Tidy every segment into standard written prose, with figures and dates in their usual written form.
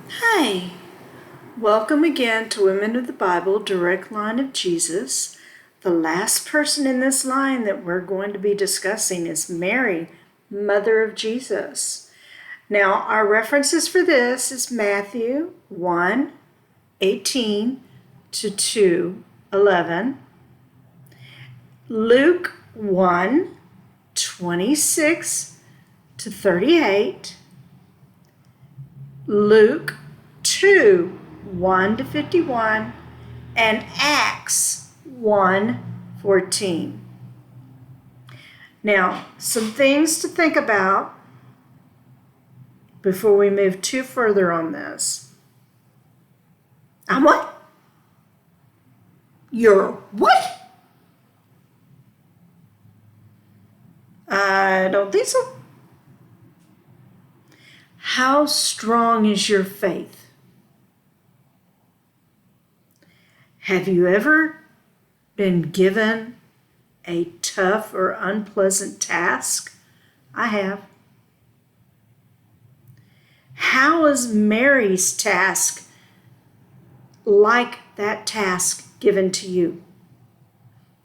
Hi, welcome again to Women of the Bible, Direct Line of Jesus. The last person in this line that we're going to be discussing is Mary, Mother of Jesus. Now, our references for this is Matthew 1:18 to 2:11, Luke 1:26 to 38, Luke 2:1 to 51, and Acts 1:14. Now, some things to think about before we move too further on this. I'm what? You're what? I don't think so. How strong is your faith? Have you ever been given a tough or unpleasant task? I have. How is Mary's task like that task given to you?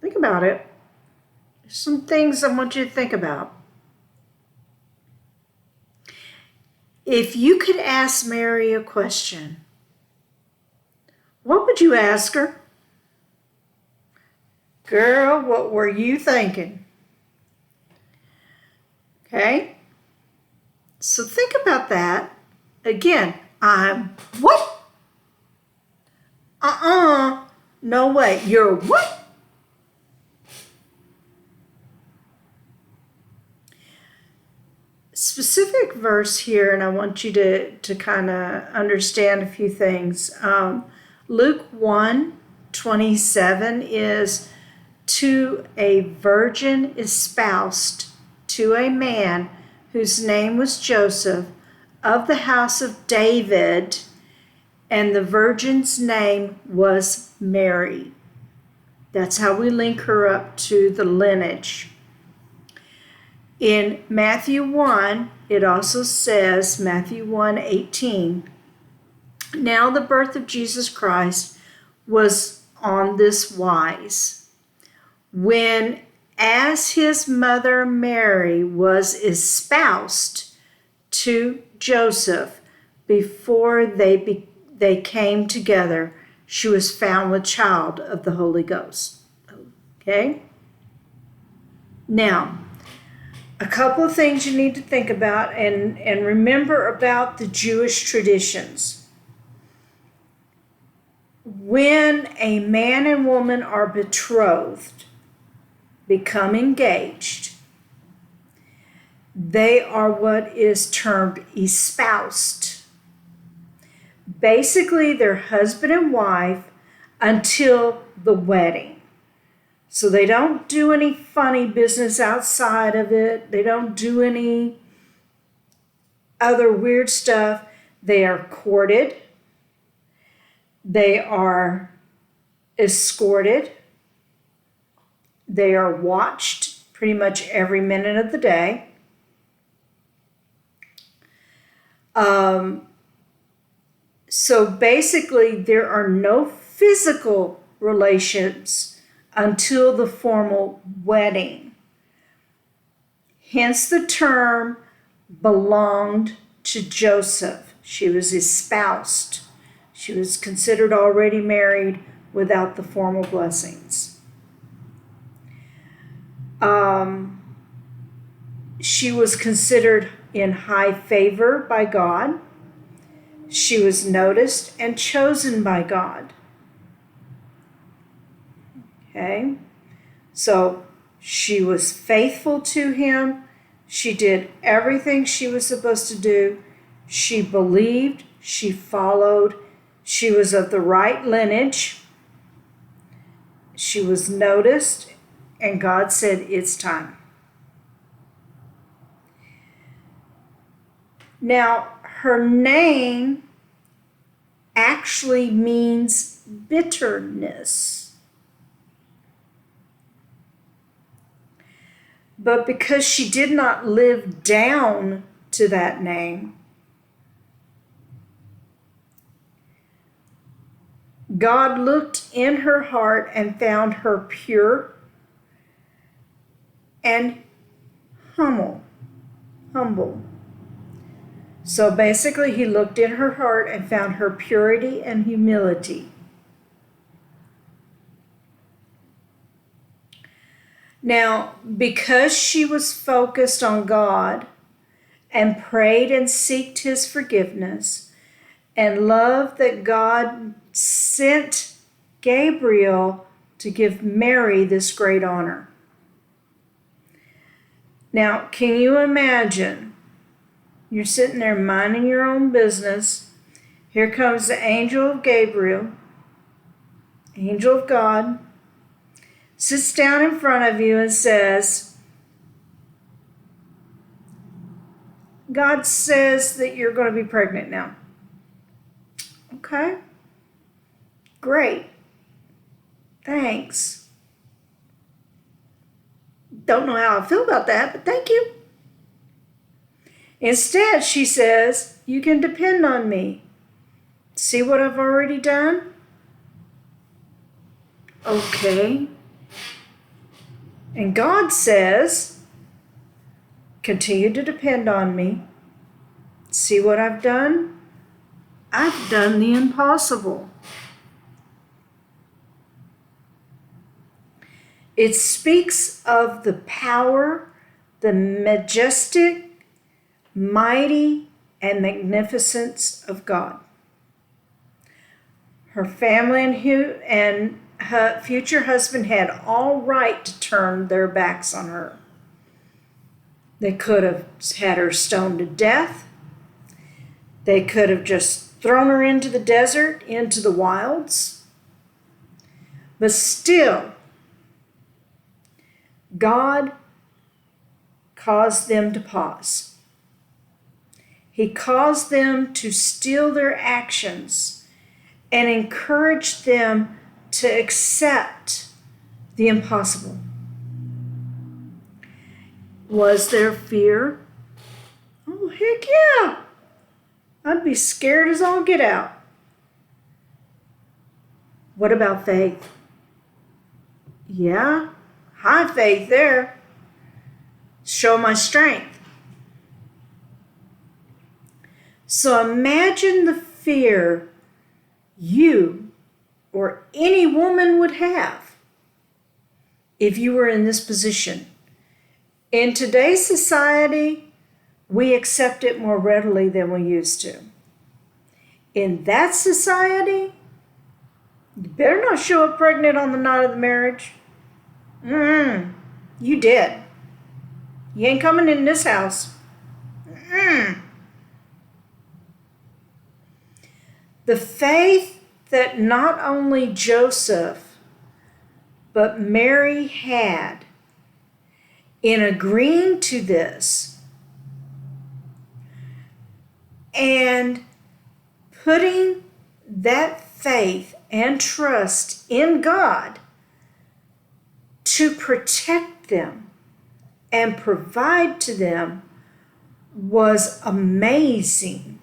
Think about it. There's some things I want you to think about. If you could ask Mary a question, what would you ask her? Girl, what were you thinking? Okay? So think about that. Again, I'm what? No way. You're what? Specific verse here, and I want you to kind of understand a few things. Luke 1:27 is, to a virgin espoused to a man whose name was Joseph, of the house of David, and the virgin's name was Mary. That's how we link her up to the lineage. In Matthew 1, it also says, Matthew 1:18, now the birth of Jesus Christ was on this wise. When, as his mother Mary was espoused to Joseph, before they came together, she was found with child of the Holy Ghost. Okay? Now, a couple of things you need to think about and remember about the Jewish traditions. When a man and woman are betrothed, become engaged, they are what is termed espoused. Basically, they're husband and wife until the wedding. So they don't do any funny business outside of it. They don't do any other weird stuff. They are courted. They are escorted. They are watched pretty much every minute of the day. So basically, there are no physical relations until the formal wedding. Hence the term belonged to Joseph. She was espoused. She was considered already married without the formal blessings. She was considered in high favor by God. She was noticed and chosen by God. Okay, so she was faithful to him. She did everything she was supposed to do. She believed, she followed, she was of the right lineage. She was noticed, and God said, it's time. Now, her name actually means bitterness. But because she did not live down to that name, God looked in her heart and found her pure and humble. So basically, he looked in her heart and found her purity and humility. Now, because she was focused on God and prayed and sought his forgiveness and loved that God sent Gabriel to give Mary this great honor. Now, can you imagine? You're sitting there minding your own business. Here comes the angel of Gabriel, angel of God, sits down in front of you and says, God says that you're going to be pregnant now. Okay, great. Thanks. Don't know how I feel about that, but thank you. Instead, she says, you can depend on me. See what I've already done? Okay. And God says, continue to depend on me. See what I've done? I've done the impossible. It speaks of the power, the majestic, mighty, and magnificence of God. Her family and her future husband had all right to turn their backs on her. They could have had her stoned to death. They could have just thrown her into the desert, into the wilds. But still, God caused them to pause. He caused them to still their actions and encouraged them to accept the impossible. Was there fear? Oh, heck yeah! I'd be scared as all get out. What about faith? Yeah, high faith there. Show my strength. So imagine the fear you or any woman would have if you were in this position. In today's society, we accept it more readily than we used to. In that society, you better not show up pregnant on the night of the marriage. You dead. You ain't coming in this house. The faith that not only Joseph, but Mary had in agreeing to this and putting that faith and trust in God to protect them and provide to them was amazing.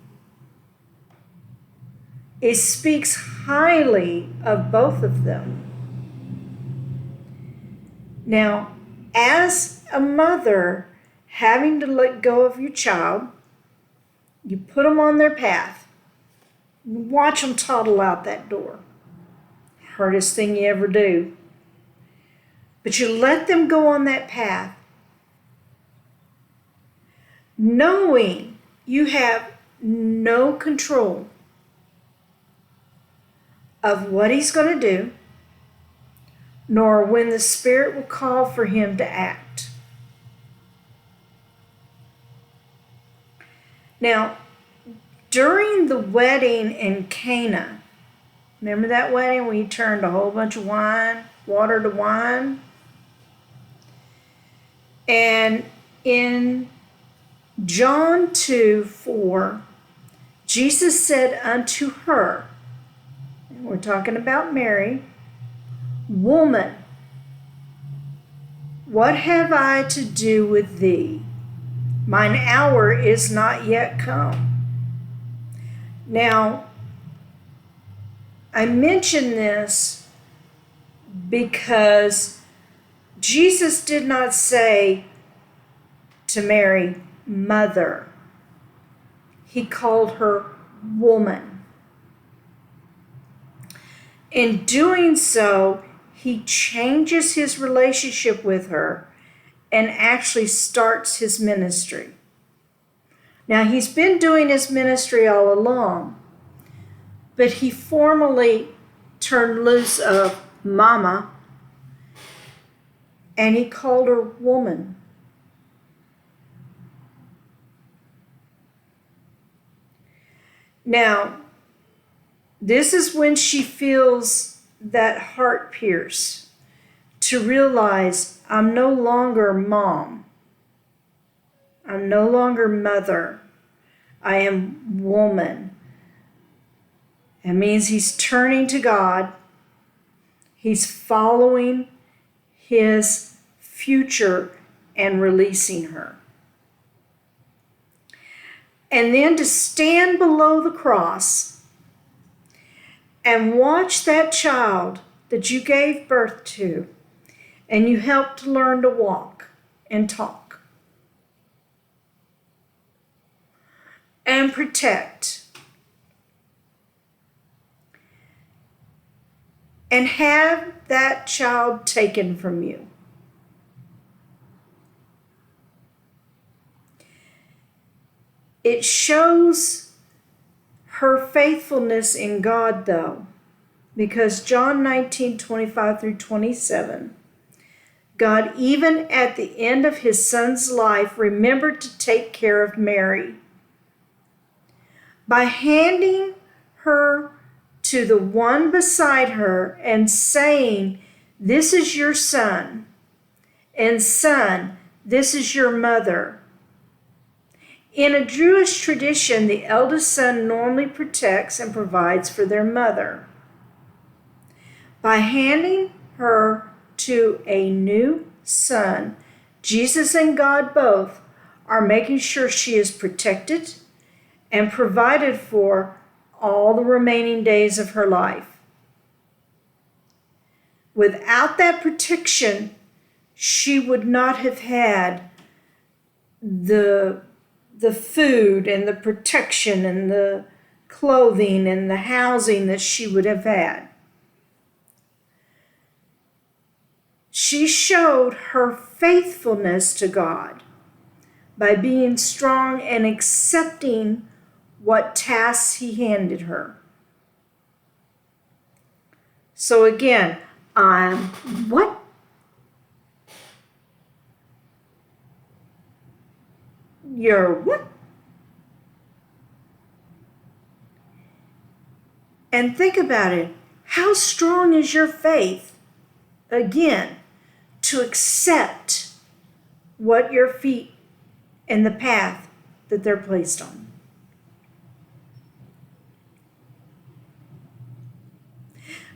It speaks highly of both of them. Now, as a mother having to let go of your child, you put them on their path. You watch them toddle out that door. Hardest thing you ever do. But you let them go on that path, knowing you have no control of what he's going to do, nor when the Spirit will call for him to act. Now, during the wedding in Cana, remember that wedding where you turned a whole bunch of water to wine? And in John 2:4, Jesus said unto her, and we're talking about Mary, Woman, what have I to do with thee? Mine hour is not yet come. Now, I mention this because Jesus did not say to Mary, mother. He called her woman. In doing so, he changes his relationship with her and actually starts his ministry. Now, he's been doing his ministry all along, but he formally turned loose of mama and he called her woman. Now, this is when she feels that heart pierce to realize I'm no longer mom. I'm no longer mother. I am woman. It means he's turning to God. He's following his future and releasing her. And then to stand below the cross and watch that child that you gave birth to and you helped learn to walk and talk and protect and have that child taken from you. It shows her faithfulness in God, though, because John 19:25-27, God, even at the end of his son's life, remembered to take care of Mary by handing her to the one beside her and saying, this is your son, and son, this is your mother. In a Jewish tradition, the eldest son normally protects and provides for their mother. By handing her to a new son, Jesus and God both are making sure she is protected and provided for all the remaining days of her life. Without that protection, she would not have had the food and the protection and the clothing and the housing that she would have had. She showed her faithfulness to God by being strong and accepting what tasks he handed her. So again, what? You're what? And think about it. How strong is your faith, again, to accept what your feet and the path that they're placed on?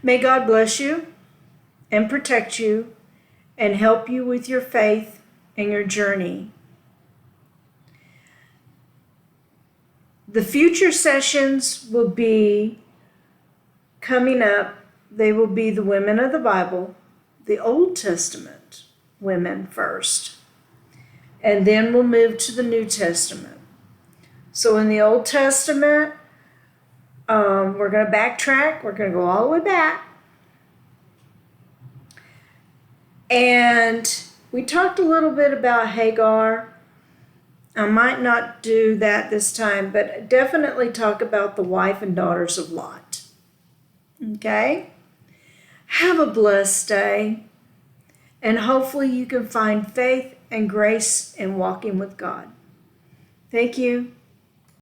May God bless you and protect you and help you with your faith and your journey. The future sessions will be coming up. They will be the women of the Bible, the Old Testament women first, and then we'll move to the New Testament. So in the Old Testament, we're going to backtrack. We're going to go all the way back. And we talked a little bit about Hagar. I might not do that this time, but definitely talk about the wife and daughters of Lot. Okay? Have a blessed day, and hopefully you can find faith and grace in walking with God. Thank you.